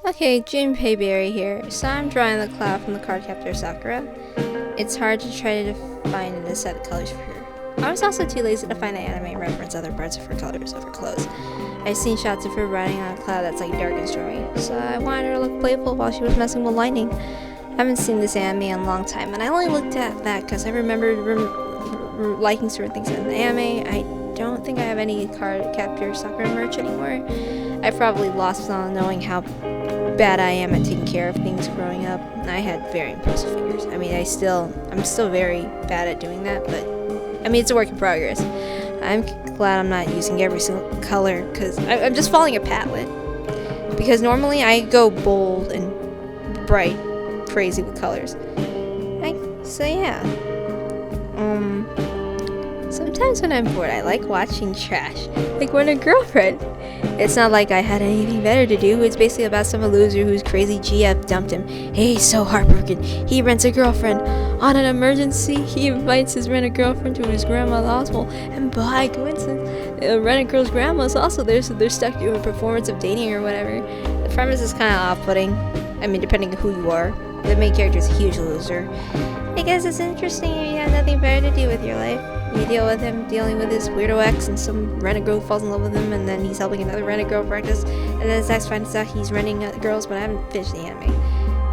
Okay, Junpei Berry here. So I'm drawing the cloud from the Cardcaptor Sakura. It's hard to try to define a set of colors for her. I was also too lazy to find the anime and reference other parts of her colors of her clothes. I've seen shots of her riding on a cloud that's like dark and stormy, so I wanted her to look playful while she was messing with lightning. I haven't seen this anime in a long time, and I only looked at that because I remembered liking certain things in the anime. I don't think I have any Cardcaptor Sakura merch anymore. I probably lost on knowing how bad I am at taking care of things growing up. I had very impressive fingers. I mean, I'm still very bad at doing that, but I mean, it's a work in progress. I'm glad I'm not using every single color because I'm just following a palette. Because normally I go bold and bright, crazy with colors. So yeah. Sometimes when I'm bored, I like watching trash, like Rent a Girlfriend. It's not like I had anything better to do. It's basically about some loser whose crazy GF dumped him. He's so heartbroken. He rents a girlfriend. On an emergency, he invites his rent-a-girlfriend to his grandma's hospital, and by coincidence, rent-a-girl's grandma is also there, so they're stuck doing a performance of dating or whatever. The premise is kind of off-putting. I mean, depending on who you are. The main character is a huge loser. I guess it's interesting if you have nothing better to do with your life. You deal with him dealing with his weirdo ex, and some rent-a-girl falls in love with him, and then he's helping another rent-a-girl practice, and then his ex finds out he's renting girls, but I haven't finished the anime.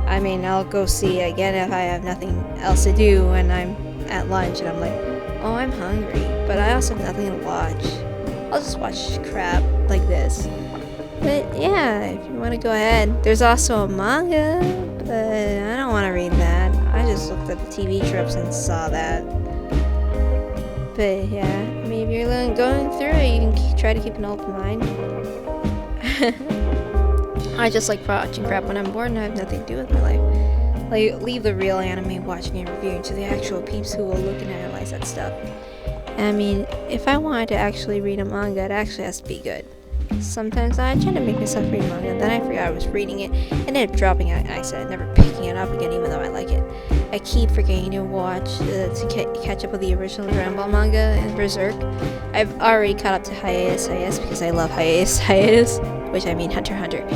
I mean, I'll go see again if I have nothing else to do and I'm at lunch and I'm like, oh, I'm hungry, but I also have nothing to watch. I'll just watch crap like this. But yeah, if you want to go ahead. There's also a manga, but I don't want to read that. I just looked at the TV tropes and saw that. But yeah, I mean, if you're going through it, you can try to keep an open mind. I just like watching crap when I'm bored and I have nothing to do with my life. Like, leave the real anime watching and reviewing to the actual peeps who will look and analyze that stuff. I mean, if I wanted to actually read a manga, it actually has to be good. Sometimes I try to make myself read manga, then I forgot I was reading it, and ended up dropping it on accident, never picking it up again even though I like it. I keep forgetting to watch, to catch up with the original Dragon Ball manga and Berserk. I've already caught up to Hiatus because I love Hiatus, which I mean Hunter x Hunter.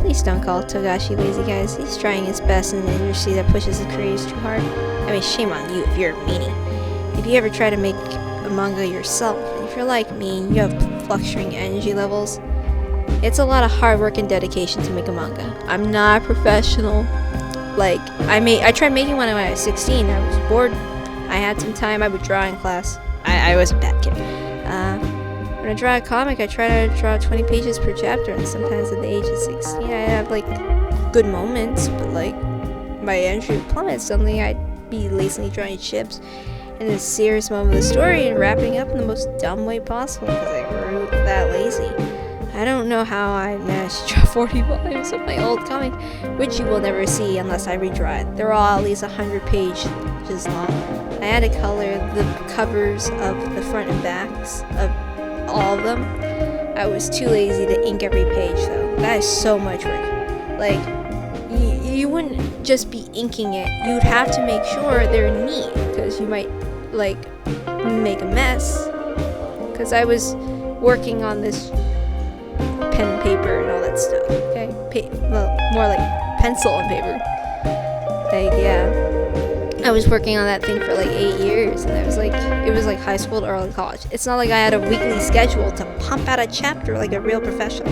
Please don't call Togashi lazy, guys. He's trying his best in an industry that pushes his creators too hard. I mean, shame on you if you're a meanie. If you ever try to make a manga yourself, and if you're like me, you have fluctuating energy levels, it's a lot of hard work and dedication to make a manga. I'm not a professional. Like, I tried making one when I was 16. I was bored. I had some time. I would draw in class. I was a bad kid. When I draw a comic, I try to draw 20 pages per chapter, and sometimes at the age of 16, I have, like, good moments, but, like, my energy would plummet. Suddenly, I'd be lazily drawing ships in a serious moment of the story and wrapping up in the most dumb way possible because I grew that lazy. I don't know how I managed to draw 40 volumes of my old comic, which you will never see unless I redraw it. They're all at least 100 pages long. I had to color the covers of the front and backs of all of them. I was too lazy to ink every page though. That is so much work. Like, you wouldn't just be inking it. You'd have to make sure they're neat because you might, like, make a mess. Because I was working on this pen and paper and all that stuff. Okay? Well, more like pencil and paper. Like, yeah. I was working on that thing for like 8 years, and it was like high school to early college. It's not like I had a weekly schedule to pump out a chapter like a real professional.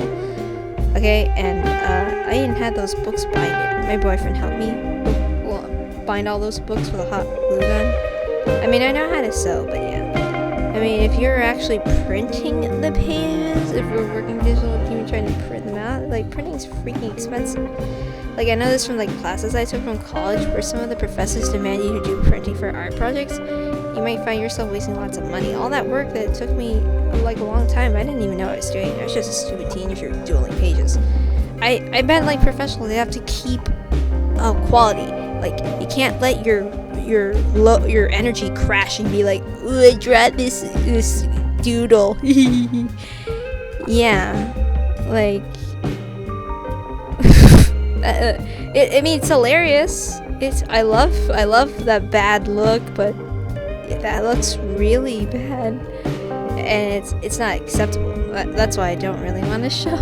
Okay, and I even had those books binded. My boyfriend helped me bind all those books with a hot glue gun. I mean, I know how to sew, but yeah. I mean, if you're actually printing the pages, if we're working digital, if you're trying to print them out, like, printing's freaking expensive. Like, I know this from, like, classes I took from college where some of the professors demand you to do printing for art projects. You might find yourself wasting lots of money. All that work that took me, like, a long time, I didn't even know I was doing. I was just a stupid teenager doodling pages. I bet, like, professionals, they have to keep quality. Like, you can't let your energy crash and be like, ooh, I draw this doodle. Yeah. Like, I mean, it's hilarious. I love that bad look, but that looks really bad. and it's not acceptable. That's why I don't really want to show.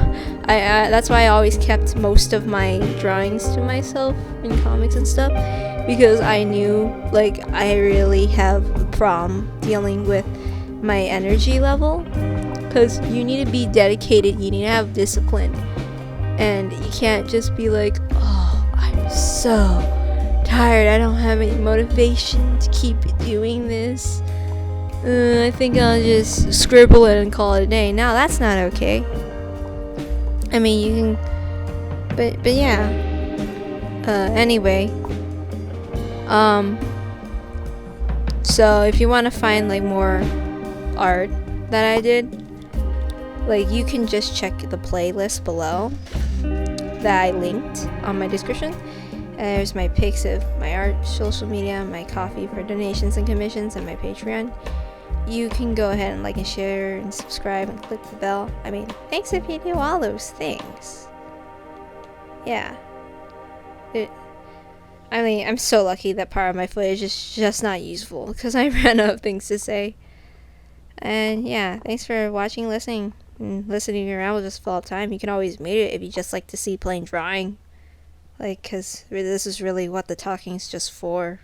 That's why I always kept most of my drawings to myself in comics and stuff, because I knew like I really have a problem dealing with my energy level, because you need to be dedicated, you need to have discipline, and you can't just be like, oh, I'm so tired, I don't have any motivation to keep doing this. I think I'll just scribble it and call it a day. Now that's not okay. I mean, you can, but yeah. Anyway, so if you want to find like more art that I did, like you can just check the playlist below that I linked on my description. There's my pics of my art, social media, my coffee for donations and commissions, and my Patreon. You can go ahead and like and share and subscribe and click the bell. I mean, thanks if you do all those things. Yeah. I mean, I'm so lucky that part of my footage is just not useful, because I ran out of things to say. And yeah, thanks for watching, listening, and listening around with us for all time. You can always mute it if you just like to see plain drawing. Like, because this is really what the talking is just for.